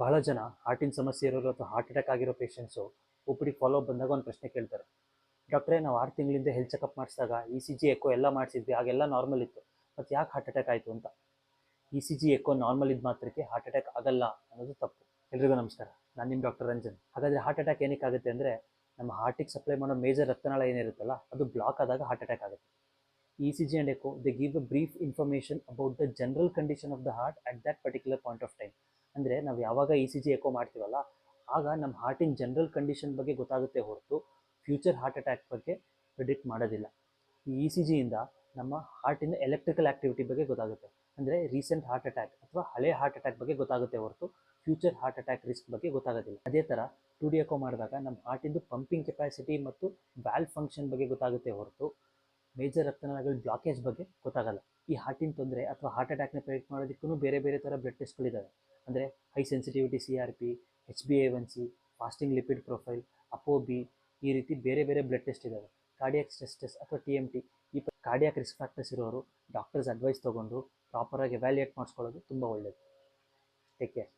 ಬಹಳ ಜನ ಹಾರ್ಟಿನ ಸಮಸ್ಯೆ ಇರೋರು ಅಥವಾ ಹಾರ್ಟ್ ಅಟ್ಯಾಕ್ ಆಗಿರೋ ಪೇಷಂಟ್ಸು ಒಬ್ಬಡಿ ಫಾಲೋ ಅಪ್ ಬಂದಾಗ ಒಂದು ಪ್ರಶ್ನೆ ಕೇಳ್ತಾರೆ. ಡಾಕ್ಟ್ರೇ, ನಾವು 6 ತಿಂಗಳಿಂದ ಹೆಲ್ತ್ ಚೆಕಪ್ ಮಾಡಿಸಿದಾಗ ECG ಎಕೋ ಎಲ್ಲ ಮಾಡಿಸಿದ್ವಿ, ಆಗೆಲ್ಲ ನಾರ್ಮಲ್ ಇತ್ತು, ಮತ್ತು ಯಾಕೆ ಹಾರ್ಟ್ ಅಟ್ಯಾಕ್ ಆಯಿತು ಅಂತ. ECG ಎಕೋ ನಾರ್ಮಲ್ ಇದ್ದ ಮಾತ್ರಕ್ಕೆ ಹಾರ್ಟ್ ಅಟ್ಯಾಕ್ ಆಗಲ್ಲ ಅನ್ನೋದು ತಪ್ಪು. ಎಲ್ರಿಗೂ ನಮಸ್ಕಾರ, ನಾನು ನಿಮ್ಮ ಡಾಕ್ಟರ್ ರಂಜನ್. ಹಾಗಾದರೆ ಹಾರ್ಟ್ ಅಟ್ಯಾಕ್ ಏನಕ್ಕೆ ಆಗುತ್ತೆ ಅಂದರೆ, ನಮ್ಮ ಹಾರ್ಟಿಗೆ ಸಪ್ಲೈ ಮಾಡೋ ಮೇಜರ್ ರಕ್ತನಾಳ ಏನಿರುತ್ತಲ್ಲ ಅದು ಬ್ಲಾಕ್ ಆದಾಗ ಹಾರ್ಟ್ ಅಟ್ಯಾಕ್ ಆಗುತ್ತೆ. ECG and echo, they give a brief information about the general condition of the heart at that particular point of time. ಅಂದರೆ ನಾವು ಯಾವಾಗ ECG ಎಕೋ ಮಾಡ್ತೀವಲ್ಲ ಆಗ ನಮ್ಮ ಹಾರ್ಟಿನ ಜನರಲ್ ಕಂಡೀಷನ್ ಬಗ್ಗೆ ಗೊತ್ತಾಗುತ್ತೆ ಹೊರತು ಫ್ಯೂಚರ್ ಹಾರ್ಟ್ ಅಟ್ಯಾಕ್ ಬಗ್ಗೆ ಪ್ರಿಡಿಕ್ಟ್ ಮಾಡೋದಿಲ್ಲ. ಈ ECG ಇಂದ ನಮ್ಮ ಹಾರ್ಟಿನ ಎಲೆಕ್ಟ್ರಿಕಲ್ ಆ್ಯಕ್ಟಿವಿಟಿ ಬಗ್ಗೆ ಗೊತ್ತಾಗುತ್ತೆ. ಅಂದರೆ ರೀಸೆಂಟ್ ಹಾರ್ಟ್ ಅಟ್ಯಾಕ್ ಅಥವಾ ಹಳೆ ಹಾರ್ಟ್ ಅಟ್ಯಾಕ್ ಬಗ್ಗೆ ಗೊತ್ತಾಗುತ್ತೆ ಹೊರತು ಫ್ಯೂಚರ್ ಹಾರ್ಟ್ ಅಟ್ಯಾಕ್ ರಿಸ್ಕ್ ಬಗ್ಗೆ ಗೊತ್ತಾಗೋದಿಲ್ಲ. ಅದೇ ಥರ 2D ಎಕೋ ಮಾಡಿದಾಗ ನಮ್ಮ ಹಾರ್ಟಿಂದು ಪಂಪಿಂಗ್ ಕೆಪಾಸಿಟಿ ಮತ್ತು ವ್ಯಾಲ್ವ್ ಫಂಕ್ಷನ್ ಬಗ್ಗೆ ಗೊತ್ತಾಗುತ್ತೆ ಹೊರತು ಮೇಜರ್ ರಕ್ತನಾಳಗಳ ಬ್ಲಾಕೇಜ್ ಬಗ್ಗೆ ಗೊತ್ತಾಗಲ್ಲ. ಈ ಹಾರ್ಟಿನ ತೊಂದರೆ ಅಥವಾ ಹಾರ್ಟ್ ಅಟ್ಯಾಕ್ನ ಪ್ರೆಡಿಕ್ಟ್ ಮಾಡೋದಕ್ಕೂ ಬೇರೆ ಬೇರೆ ಥರ ಬ್ಲಡ್ ಟೆಸ್ಟ್ಗಳಿದ್ದಾವೆ. ಅಂದರೆ high sensitivity CRP, HbA1c, fasting lipid profile, ApoB, ಈ ರೀತಿ ಬೇರೆ ಬೇರೆ ಬ್ಲಡ್ ಟೆಸ್ಟ್ ಇದ್ದಾವೆ. ಕಾರ್ಡಿಯಾಕ್ ಸ್ಟ್ರೆಸ್ ಟೆಸ್ಟ್ ಅಥವಾ TMT, ಈ ಕಾರ್ಡಿಯಾಕ್ ರಿಸ್ಕ್ ಫ್ಯಾಕ್ಟರ್ಸ್ ಇರೋರು ಡಾಕ್ಟರ್ಸ್ ಅಡ್ವೈಸ್ ತೊಗೊಂಡು ಪ್ರಾಪರಾಗಿ ಎವ್ಯಾಲ್ಯೂಯೇಟ್ ಮಾಡಿಸ್ಕೊಳ್ಳೋದು ತುಂಬ ಒಳ್ಳೆಯದು. Take care.